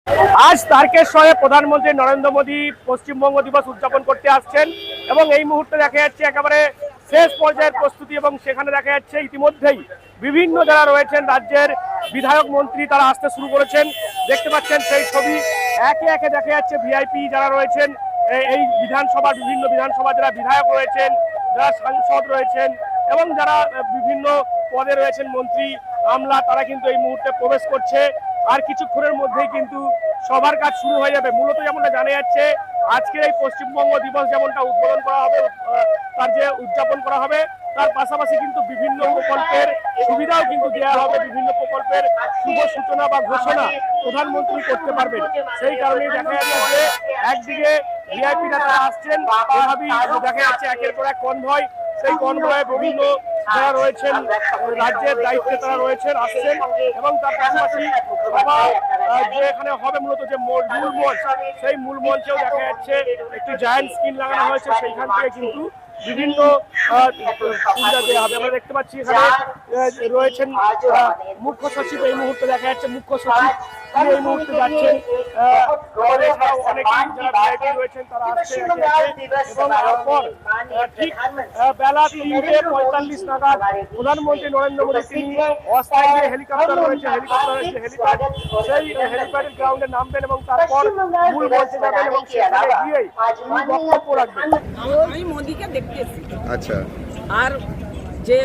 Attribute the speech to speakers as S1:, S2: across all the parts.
S1: আজ তারকেশ্বরে প্রধানমন্ত্রী নরেন্দ্র মোদী পশ্চিমবঙ্গ দিবস উদযাপন করতে আসছেন এবং এই মুহূর্তে দেখা যাচ্ছে একেবারে শেষ পর্যায়ের প্রস্তুতি এবং সেখানে দেখা যাচ্ছে ইতিমধ্যেই বিভিন্ন যারা রয়েছেন রাজ্যের বিধায়ক মন্ত্রী তারা আসতে শুরু করেছেন। দেখতে পাচ্ছেন সেই ছবি একে একে দেখা যাচ্ছে ভিআইপি যারা রয়েছেন এই বিভিন্ন বিধানসভা যারা বিধায়ক রয়েছেন, যারা সাংসদ রয়েছেন এবং যারা বিভিন্ন পদে রয়েছেন মন্ত্রী আমলা, তারা কিন্তু এই মুহূর্তে প্রবেশ করছে। আর কিছুক্ষণের মধ্যেই কিন্তু সবার কাজ শুরু হয়ে যাবে। মূলত যেমনটা জানা যাচ্ছে আজকের এই পশ্চিমবঙ্গ দিবস যেমনটা উদ্বোধন করা হবে, তার যে উদযাপন করা হবে তার পাশাপাশি কিন্তু বিভিন্ন প্রকল্পের সুবিধাও কিন্তু দেওয়া হবে। বিভিন্ন প্রকল্পের শুভ সূচনা বা ঘোষণা প্রধানমন্ত্রী করতে পারবেন। সেই কারণেই দেখা যাচ্ছে যে একদিকে ভিআইপিরা তারা আসছেন, এভাবেই দেখা যাচ্ছে একের পর এক কনভয়, সেই কনভয়ে বিভিন্ন যারা রয়েছেন রাজ্যের দায়িত্বে তারা রয়েছেন আসছেন এবং তার পাশাপাশি সভা যে এখানে হবে মূলত যে মূল মঞ্চ, সেই মূল মঞ্চেও দেখা যাচ্ছে একটি জায়ান্ট স্ক্রিন লাগানো হয়েছে। সেইখান থেকে কিন্তু বিভিন্ন সুবিধা দেওয়া হবে। আমরা দেখতে পাচ্ছি এখানে রয়েছেন মুখ্য সচিব, এই মুহূর্তে দেখা যাচ্ছে মুখ্য সচিব এই মুহূর্তে যাচ্ছেন। অনেকেই যারা ভিআইপি রয়েছেন তারা আসছে এবং তারপর ঠিক বেলা 3:45 নাগাদ প্রধানমন্ত্রী নরেন্দ্র মোদী তিনি অস্থায়ী যে হেলিকপ্টার রয়েছে হেলিপ্যাড সেই হেলিপ্যাডের গ্রাউন্ডে নামবেন এবং তারপর মূল মঞ্চে যাবেন এবং সেখানে গিয়েই তিনি বক্তব্য রাখবেন।
S2: আমি মোদীকে দেখতে এসেছি।
S3: আচ্ছা,
S2: আর যে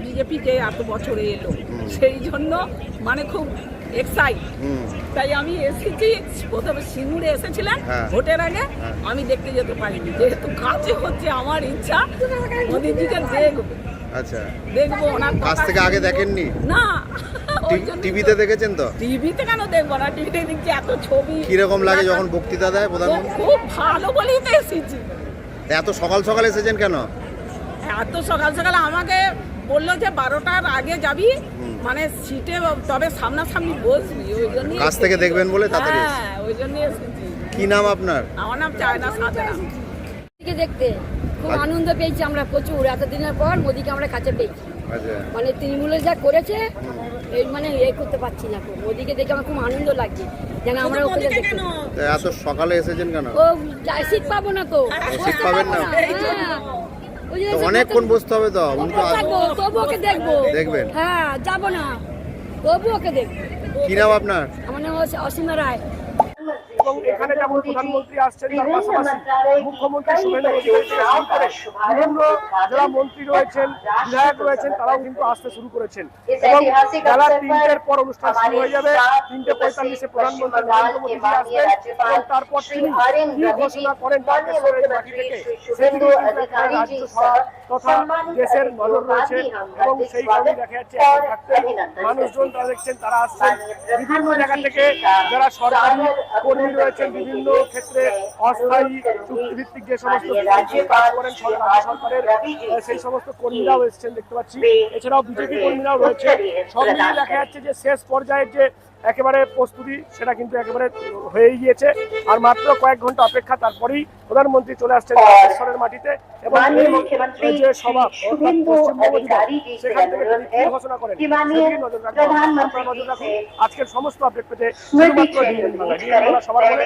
S2: বিজেপি যে এত বছরে এলো সেই জন্য মানে খুব এক্সাইট, তাই আমি এসেছি। প্রথমে সিঙ্গুরে এসেছিলাম ভোটের আগে, আমি দেখতে যেতে পারিনি, যেহেতু কাছে হচ্ছে আমার ইচ্ছা মোদীজিকে দেখবো।
S3: আচ্ছা,
S2: দেখবো ওনার
S3: কাছ থেকে আগে দেখেননি?
S2: না,
S3: টিভিতে দেখেছেন তো?
S2: টিভিতে কেন দেখবো না, টিভিতে দেখছি এত ছবি।
S3: কিরকম লাগে যখন বক্তৃতা দেয় প্রধানমন্ত্রী?
S2: খুব ভালো বলেই তো এসেছি।
S3: এত সকাল সকাল এসেছেন কেন?
S2: এত সকাল সকাল আমাকে বললো যে 12টার আগে যাবি, মানে সিটে তবে সামনাসামনি বসবি, ওই জন্য
S3: কাছ থেকে দেখবেন বলে তাড়াতাড়ি।
S2: হ্যাঁ, ওই জন্য এসেছি।
S3: কি নাম আপনার?
S2: আমার নাম চায়না সাধনা।
S4: দেখতে খুব আনন্দ পেয়েছি আমরা প্রচুর, এতদিনের পর মোদীকে আমরা কাছে পেয়েছি। মানে তৃণমূলে যা করেছে এই মানে করতে পারছি না, মোদীকে দেখে আমার খুব আনন্দ লাগছে যেন আমরা ওকে দেখতে।
S3: এত সকালে এসেছেন কেন?
S4: ও সিট পাবো না তো।
S3: সিট পাবেন না? অনেকক্ষণ বসতে হবে তো।
S4: তবু ওকে দেখবো।
S3: দেখবেন?
S4: হ্যাঁ, যাবো না, তবু ওকে দেখবো।
S3: কি নাম আপনার?
S4: আমার নাম অসীমা রায়।
S1: এবং এখানে যেমন প্রধানমন্ত্রী আসছেন তার পাশাপাশি মুখ্যমন্ত্রী শুভেন্দু অধিকারী থেকে শুরু করে বিভিন্ন যারা মন্ত্রী রয়েছেন বিধায়ক রয়েছেন তারাও কিন্তু আসতে শুরু করেছেন এবং বেলা 3টের পর অনুষ্ঠান শুরু হয়ে যাবে। 3:45 প্রধানমন্ত্রী নরেন্দ্র মোদী আসবেন এবং তারপর তিনি কি ঘোষণা করেন তারকেশ্বরের মাটি থেকে সেদিকে রাজ্য সভা তথা দেশের নজর রয়েছে এবং সেই কারণে দেখা যাচ্ছে এখন থাকতে মানুষজন তারা দেখছেন তারা আসছেন বিভিন্ন জায়গা থেকে। যারা সরকারি কর্মী রয়েছেন বিভিন্ন ক্ষেত্রে অস্থায়ী চুক্তিভিত্তিক যে সমস্ত কাজ করেন রাজ্য সরকারের সেই সমস্ত কর্মীরাও এসেছেন দেখতে পাচ্ছি। এছাড়াও বিজেপি কর্মীরাও রয়েছে। সব মিলিয়ে দেখা যাচ্ছে যে শেষ পর্যায়ের যে একেবারে প্রস্তুতি সেটা কিন্তু একেবারে হয়ে গিয়েছে। আর মাত্র কয়েক ঘন্টা অপেক্ষা, তারপরেই প্রধানমন্ত্রী চলে আসছেন তারকেশ্বরের মাটিতে এবং এই যে সভা পশ্চিমবঙ্গ দিবস সেখান থেকে তিনি কি ঘোষণা করেন সেদিকে নজর রাখবেন। আপনারা নজর রাখুন আজকের সমস্ত আপডেট পেতে শুধুমাত্র ডিএন বাংলা সবার বলে